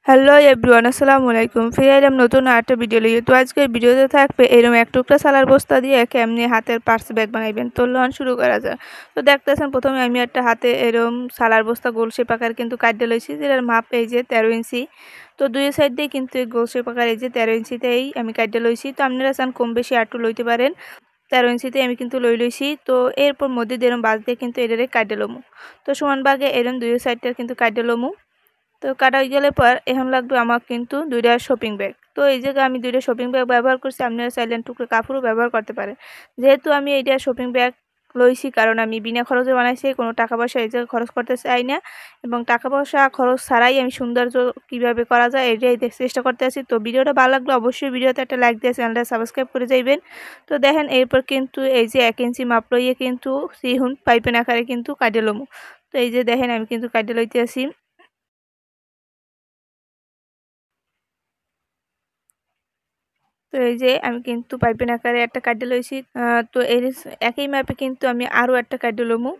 Hello everyone, আসসালামু আলাইকুম। ফিরে এলাম নতুন আরেকটা ভিডিও নিয়ে। তো আজকের ভিডিওতে থাকবে এরকম এক টুকরা সালার বস্তা দিয়ে কেমনি হাতের পার্স ব্যাগ বানাইবেন। তো লন শুরু করা যায়। তো দেখতেছেন প্রথমে আমি একটা হাতে এরকম সালার বস্তা গোল শেপ আকার কিন্তু কাটতে লইছি, যেটার মাপ এই যে 13 ইঞ্চি। তো দুই সাইড দিয়ে কিন্তু এই গোল শেপ আকার এই যে 13 ইঞ্চিতেই আমি কাটতে লইছি। তো আপনারা চান কম বেশি আরটু লইতে পারেন। 13 ইঞ্চিতে আমি কিন্তু লইছি। তো এরপর মধ্যে এরকম বাজ দিয়ে কিন্তু এটারে কাটতে লমু। তো সমান ভাগে এরকম দুই সাইডটা কিন্তু কাটতে লমু। তো কাটা হয়ে গেলে পর এখন লাগবে আমার কিন্তু দুইটা শপিং ব্যাগ। তো এই জায়গায় আমি দুইটা শপিং ব্যাগ ব্যবহার করছি, আপনারা চাইলে টুকরো কাপড়ও ব্যবহার করতে পারেন। যেহেতু আমি এইটা শপিং ব্যাগ লইছি কারণ আমি বিনা খরচে বানাইছি, কোনো টাকা পয়সা এই জায়গায় খরচ করতে চাই না, এবং টাকা পয়সা খরচ ছাড়াই আমি সৌন্দর্য কীভাবে করা যায় এটাই চেষ্টা করতে আছি। তো ভিডিওটা ভালো লাগলে অবশ্যই ভিডিওতে একটা লাইক দিয়ে চ্যানেলটা সাবস্ক্রাইব করে যাইবেন। তো দেখেন এরপর কিন্তু এই যে 1 ইঞ্চি মাপ লইয়ে কিন্তু সিহুন পাইপেন আকারে কিন্তু কাটে লমু। তো এই যে দেখেন আমি কিন্তু কাটে লইতে আসি। তো এই যে আমি কিন্তু পাইপেন আকারে একটা কাটে লইছি। তো এর একই মাপে কিন্তু আমি আরও একটা কাটে লমু।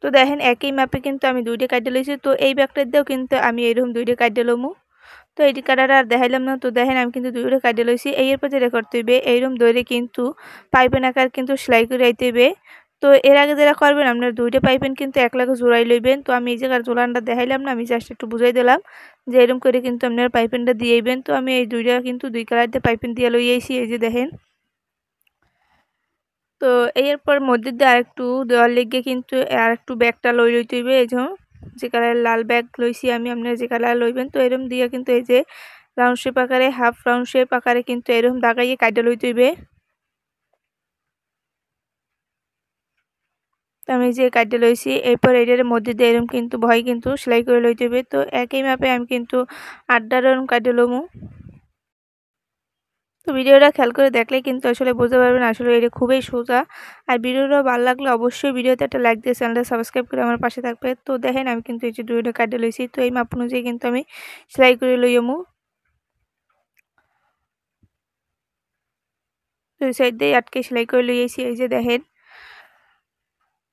তো দেখেন একই মাপে কিন্তু আমি দুইটা কাটে লইছি। তো এই ব্যাগটার দিয়েও কিন্তু আমি এরকম দুইটা কাটে লমু। তো এটি কাটাটা আর দেখাইলাম না। তো দেখেন আমি কিন্তু দুইটা কাটে লইছি। এরপর যেটা করতে হইবে এইরকম দইরে কিন্তু পাইপেন আকার কিন্তু সেলাই করে আইতে হইবে। তো এর আগে যেটা করবেন আপনার দুইটা পাইপেন কিন্তু এক লাগে জোড়াই লইবেন। তো আমি এই জায়গার জোড়ানটা দেখাইলাম না, আমি জাস্ট একটু বুঝাই দিলাম যে এরকম করে কিন্তু আপনার পাইপেনটা দিয়েইবেন। তো আমি এই দুইটা কিন্তু দুই কালার দিয়ে পাইপেন দিয়ে লই আইছি, এই যে দেখেন। তো এরপর মধ্যে দিয়ে আরেকটু দেওয়ার লেগে কিন্তু আরেকটু ব্যাগটা লইতে হইবে। এই যে কালার লাল ব্যাগ লইছি আমি, আপনারা যে কালার লইবেন। তো এরকম দিয়ে কিন্তু এই যে রাউন্ড শেপ আকারে হাফ রাউন্ড শেপ আকারে কিন্তু এরকম দাগাইয়ে কাইটা লইতে হইবে। তো আমি যে কাইটা লইছি এরপর এটার মধ্যে দিয়ে এরকম কিন্তু ভয় কিন্তু সেলাই করে লইতে হইবে। তো একই মাপে আমি কিন্তু 8টা এরকম কাইটা লমু। তো ভিডিওটা খেয়াল করে দেখলে কিন্তু আসলে বুঝতে পারবেন আসলে এটা খুবই সোজা। আর ভিডিওটা ভালো লাগলে অবশ্যই ভিডিওতে একটা লাইক দিয়ে চ্যানেলটা সাবস্ক্রাইব করে আমার পাশে থাকবে। তো দেখেন আমি কিন্তু এই যে দুইটা কাটে লইছি। তো এই মাপ অনুযায়ী কিন্তু আমি সেলাই করে লইমু। দুই সাইড দিয়ে আটকে সেলাই করে লইয়েছি, এই যে দেখেন।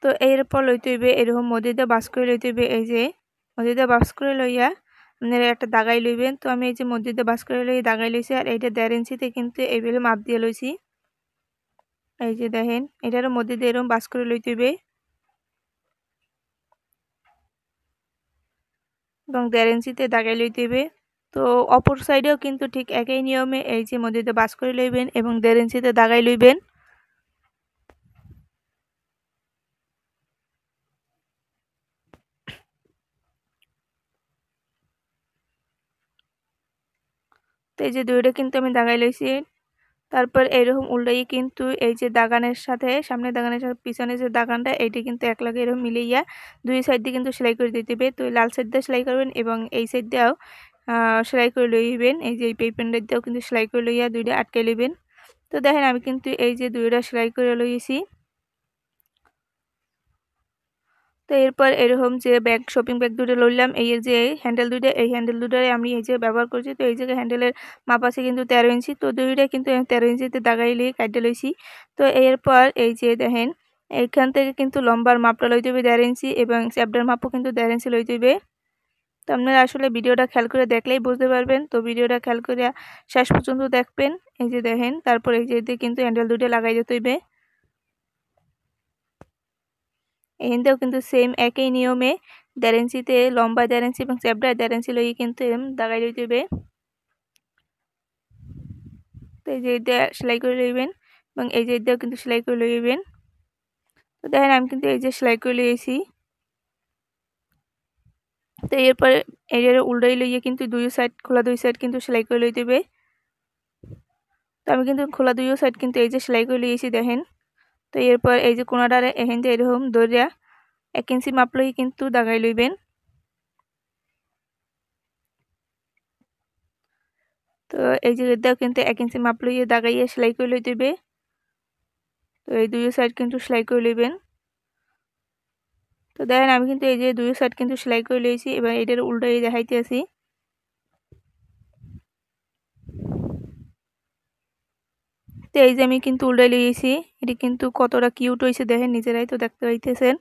তো এরপর লইতে হইবে এরকম মধ্যে দিয়ে বাস করে লইতে হইবে। এই যে মধ্যে দিয়ে বাস করে লইয়া আপনারা একটা দাগাই লইবেন। তো আমি এই যে মধ্যে দিয়ে বাস করে লই দাগাই লইছি, আর এইটা 1.5 ইঞ্চিতে কিন্তু এইভাবে মাপ দিয়ে লইছি। এই যে দেখেন এটার মধ্যে দিয়ে এরকম বাস করে লইতে হইবে এবং 1.5 ইঞ্চিতে দাগাই লইতে হইবে। তো অপর সাইডেও কিন্তু ঠিক একই নিয়মে এই যে মধ্যে দিয়ে বাস করে লইবেন এবং 1.5 ইঞ্চিতে দাগাই লইবেন। তো এই যে দুইটা কিন্তু আমি দাগাই লইছি। তারপর এরকম উল্টাইয়ে কিন্তু এই যে দাগানের সাথে সামনের দাগানের সাথে পিছনে যে দাগানটা এইটা কিন্তু এক লগে এরকম মিলাইয়া দুই সাইড দিয়ে কিন্তু সেলাই করে দিতে হবে। তো লাল সাইড দিয়ে সেলাই করবেন এবং এই সাইড দিয়েও সেলাই করে লইবেন। এই যে এই পেইপেন্ডের দিয়েও কিন্তু সেলাই করে লইয়া দুইটা আটকে লইবেন। তো দেখেন আমি কিন্তু এই যে দুইটা সেলাই করে লইছি। তো এরপর এরকম যে ব্যাগ শপিং ব্যাগ দুটো লইলাম, এই যে হ্যান্ডেল দুইটা, এই হ্যান্ডেল দুটারে আমি এই যে ব্যবহার করছি। তো এই জায়গায় হ্যান্ডেলের মাপ আছে কিন্তু 13 ইঞ্চি। তো দুইটা কিন্তু 13 ইঞ্চিতে দাগাই লিয়ে কাটতে লইছি। তো এরপর এই যে দেখেন এইখান থেকে কিন্তু লম্বার মাপটা লইতে হবে 1.5 ইঞ্চি এবং চ্যাপটার মাপও কিন্তু 1.5 ইঞ্চি লইতে হবে। তো আপনারা আসলে ভিডিওটা খেয়াল করে দেখলেই বুঝতে পারবেন। তো ভিডিওটা খেয়াল করে শেষ পর্যন্ত দেখবেন। এই যে দেখেন তারপর এই যে কিন্তু হ্যান্ডেল দুটো লাগাই দিতে হইবে। এখানটাও কিন্তু সেম একই নিয়মে 1.5 ইঞ্চিতে লম্বা 1.5 ইঞ্চি এবং চ্যাপটা 1.5 ইঞ্চি লইয়ে কিন্তু দাগাই লইতে হবে। তো এই যে এটা সেলাই করে লইবেন এবং এই যে এটাও কিন্তু সেলাই করে লইবেন। তো দেখেন আমি কিন্তু এই যে সেলাই করে লইয়েছি। তো এরপরে এর উল্টাই লইয়ে কিন্তু দুই সাইড খোলা দুই সাইড কিন্তু সেলাই করে লইতে হবে। তো আমি কিন্তু খোলা দুই সাইড কিন্তু এই যে সেলাই করে লইয়েছি দেখেন। তো এরপর এই যে কোনাটারে এখান থেকে এরকম ধরিয়া 1 ইঞ্চি মাপ লইয়ে কিন্তু দাগাই লইবেন। তো এই যে এটাও কিন্তু 1 ইঞ্চি মাপ লইয়ে দাগাইয়ে সেলাই করে লইতে হবে। তো এই দুই সাইড কিন্তু সেলাই করে লইবেন। তো দেখেন আমি কিন্তু এই যে দুই সাইড কিন্তু সেলাই করে লইছি, এবার এটার উল্টাই দেখাইতে আছি। তো এই যে আমি কিন্তু উল্টাই লইছি, এটি কিন্তু কতটা কিউট হয়েছে দেখেন, নিজেরাই তো দেখতে পাইতেছেন।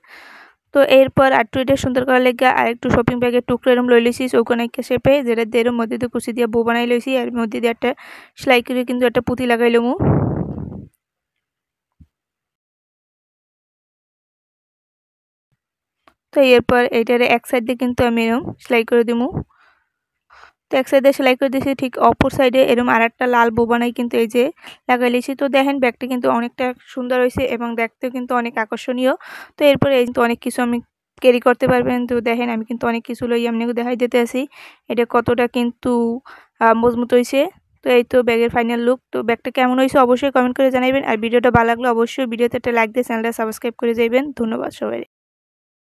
তো এরপর আরটু এটা সুন্দর করার লেগে আরেকটু শপিং ব্যাগের টুকরো এরম লই লইছি চৌকোনাইকা শেপে, যেটা দিয়ে এর মধ্যে দিয়ে কুচি দিয়ে বউ বানাই লইছি, এর মধ্যে দিয়ে একটা সেলাই করে কিন্তু একটা পুঁতি লাগাই লমু। তো এরপর এইটারে এক সাইড দিয়ে কিন্তু আমি এরম সেলাই করে দিমু। তো এক সাইডে সেলাই করে দিয়েছি, ঠিক অপর সাইডে এরম আরেকটা লাল বো বানাই কিন্তু এই যে লাগাই লিয়েছি। তো দেখেন ব্যাগটা কিন্তু অনেকটা সুন্দর হয়েছে এবং দেখতেও কিন্তু অনেক আকর্ষণীয়। তো এরপরে এই কিন্তু অনেক কিছু আমি ক্যারি করতে পারবেন। তো দেখেন আমি কিন্তু অনেক কিছু লই আপনাকে দেখাই দিতে আছি এটা কতটা কিন্তু মজবুত হয়েছে। তো এই তো ব্যাগের ফাইনাল লুক। তো ব্যাগটা কেমন হয়েছে অবশ্যই কমেন্ট করে জানাবেন, আর ভিডিওটা ভালো লাগলে অবশ্যই ভিডিওতে একটা লাইক দিয়ে চ্যানেলটা সাবস্ক্রাইব করে যাবেন। ধন্যবাদ সবাই।